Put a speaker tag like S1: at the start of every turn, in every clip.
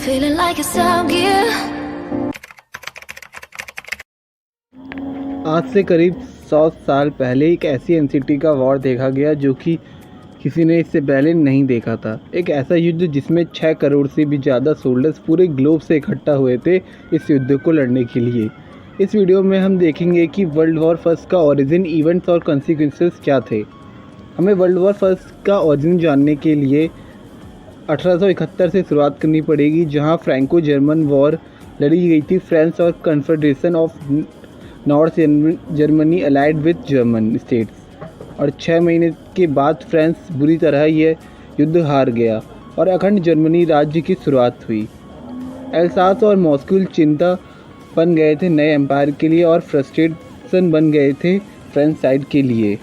S1: feeling like it's out gear.
S2: आज से करीब 100 साल पहले एक ऐसी एनसीटी का वॉर देखा गया जो कि किसी ने इससे पहले नहीं देखा था। एक ऐसा युद्ध जिसमें 6 करोड़ से भी ज़्यादा सोल्जर्स पूरे ग्लोब से इकट्ठा हुए थे इस युद्ध को लड़ने के लिए। इस वीडियो में हम देखेंगे कि वर्ल्ड वॉर फर्स्ट का ओरिजिन, इवेंट्स और कॉन्सिक्वेंसेस क्या थे। हमें वर्ल्ड वॉर फर्स्ट का ओरिजिन जानने के लिए 1871 से शुरुआत करनी पड़ेगी, जहां फ्रैंको जर्मन वॉर लड़ी गई थी। फ्रांस और confederation of north Germany allied with German states, और 6 महीने के बाद फ्रांस बुरी तरह यह युद्ध हार गया और अखंड जर्मनी राज्य की शुरुआत हुई। एल्सास और मॉस्को चिंता बन गए थे नए एम्पायर के लिए और फ्रस्ट्रेशन बन गए थे फ्रेंच साइड के लिए।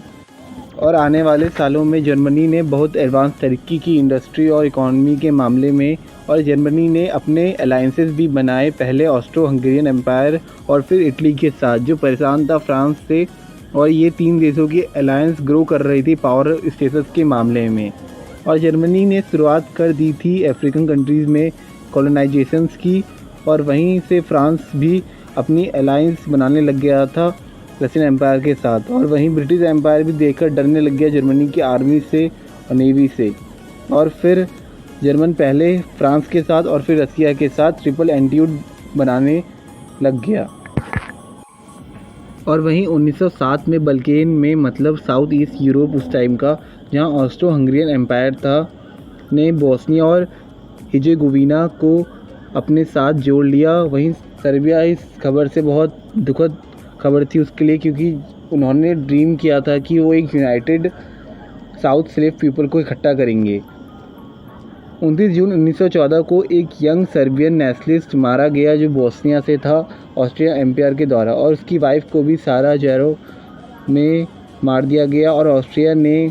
S2: और आने वाले सालों में जर्मनी ने बहुत एडवांस तरक्की की इंडस्ट्री और इकोनॉमी के मामले में, और जर्मनी ने अपने अलाइंसेस भी बनाए, पहले ऑस्ट्रो हंगेरियन एम्पायर और फिर इटली के साथ जो परेशान था फ्रांस से। और ये 3 देशों की अलायंस ग्रो कर रही थी पावर स्टेटस के मामले में। और जर्मनी ने शुरुआत कर दी थी अफ्रीकन कंट्रीज़ में कॉलोनाइजेशंस की, और वहीं से फ्रांस भी अपनी अलायंस बनाने लग गया था रशियन एम्पायर के साथ। और वहीं ब्रिटिश एम्पायर भी देखकर डरने लग गया जर्मनी की आर्मी से और नेवी से। और फिर जर्मन पहले फ्रांस के साथ और फिर रसिया के साथ ट्रिपल एंटीट्यूड बनाने लग गया। और वहीं 1907 में बल्केन में, मतलब साउथ ईस्ट यूरोप उस टाइम का, जहां ऑस्ट्रो हंगेरियन एम्पायर था, ने बोस्निया और हिर्जेगोविना को अपने साथ जोड़ लिया। वहीं सर्बिया इस खबर से बहुत दुखद खबर थी उसके लिए, क्योंकि उन्होंने ड्रीम किया था कि वो एक यूनाइटेड साउथ स्लेव पीपल को इकट्ठा करेंगे। 29 जून 1914 को एक यंग सर्बियन नेशनलिस्ट मारा गया जो बोस्निया से था ऑस्ट्रिया एम्पायर के द्वारा, और उसकी वाइफ को भी साराजेवो में मार दिया गया। और ऑस्ट्रिया ने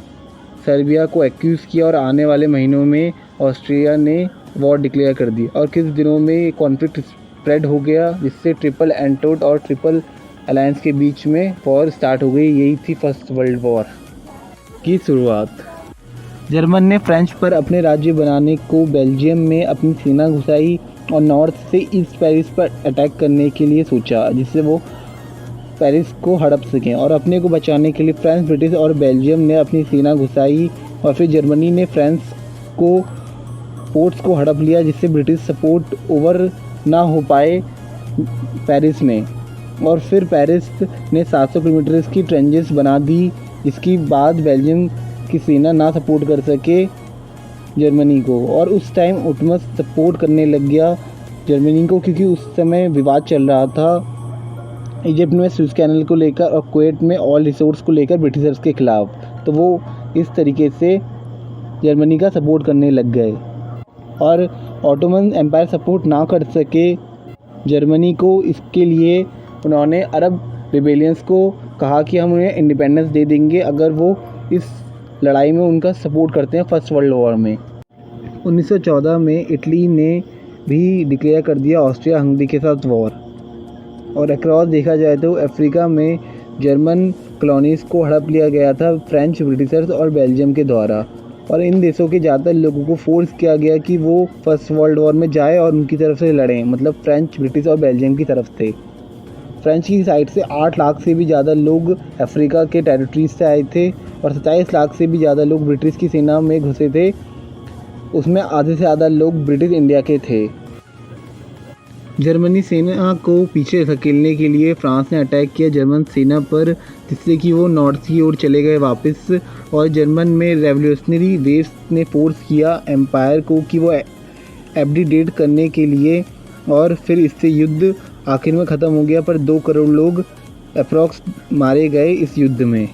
S2: सर्बिया को एक्यूज़ किया और आने वाले महीनों में ऑस्ट्रिया ने वॉर डिक्लेयर कर दी। और कुछ दिनों में कॉन्फ्लिक्ट स्प्रेड हो गया, जिससे ट्रिपल एंटोट और ट्रिपल अलायंस के बीच में वॉर स्टार्ट हो गई। यही थी फर्स्ट वर्ल्ड वॉर की शुरुआत। जर्मन ने फ्रेंच पर अपने राज्य बनाने को बेल्जियम में अपनी सेना घुसाई और नॉर्थ से ईस्ट पेरिस पर अटैक करने के लिए सोचा, जिससे वो पेरिस को हड़प सकें। और अपने को बचाने के लिए फ्रांस, ब्रिटिश और बेल्जियम ने अपनी सेना घुसाई। और फिर जर्मनी ने फ्रांस को पोर्ट्स को हड़प लिया, जिससे ब्रिटिश सपोर्ट ओवर ना हो पाए पेरिस में। और फिर पेरिस ने 700 किलोमीटर की ट्रेंचेस बना दी, जिसके बाद बेल्जियम की सेना ना सपोर्ट कर सके जर्मनी को। और उस टाइम ओटोमन सपोर्ट करने लग गया जर्मनी को, क्योंकि उस समय विवाद चल रहा था इजिप्ट में सुएज़ कैनल को लेकर और कुवैत में ऑयल रिसोर्स को लेकर ब्रिटिशर्स के ख़िलाफ़। तो वो इस तरीके से जर्मनी का सपोर्ट करने लग गए। और ओटोमन एम्पायर सपोर्ट ना कर सके जर्मनी को, इसके लिए उन्होंने अरब रिबेलियंस को कहा कि हम उन्हें इंडिपेंडेंस दे देंगे अगर वो इस लड़ाई में उनका सपोर्ट करते हैं फर्स्ट वर्ल्ड वॉर में। 1914 में इटली ने भी डिक्लेयर कर दिया ऑस्ट्रिया हंगरी के साथ वॉर। और अक्रॉस देखा जाए तो अफ्रीका में जर्मन कॉलोनीज़ को हड़प लिया गया था फ्रेंच, ब्रिटिशर्स और बेल्जियम के द्वारा। और इन देशों के ज़्यादातर लोगों को फोर्स किया गया कि वो फर्स्ट वर्ल्ड वॉर में जाए और उनकी तरफ से लड़ें, मतलब फ्रेंच, ब्रिटिश और बेल्जियम की तरफ से। फ्रेंच की साइड से 8 लाख से भी ज़्यादा लोग अफ्रीका के टेरिटरीज से आए थे और 27 लाख से भी ज़्यादा लोग ब्रिटिश की सेना में घुसे थे। उसमें आधे से ज़्यादा लोग ब्रिटिश इंडिया के थे। जर्मनी सेना को पीछे धकेलने के लिए फ्रांस ने अटैक किया जर्मन सेना पर, जिससे कि वो नॉर्थ की ओर चले गए वापस। और जर्मन में रेवोल्यूशनरी वेव्स ने फोर्स किया एम्पायर को कि वो एब्डिकेट करने के लिए, और फिर इससे युद्ध आखिर में ख़त्म हो गया। पर 2 करोड़ लोग अप्रॉक्स मारे गए इस युद्ध में।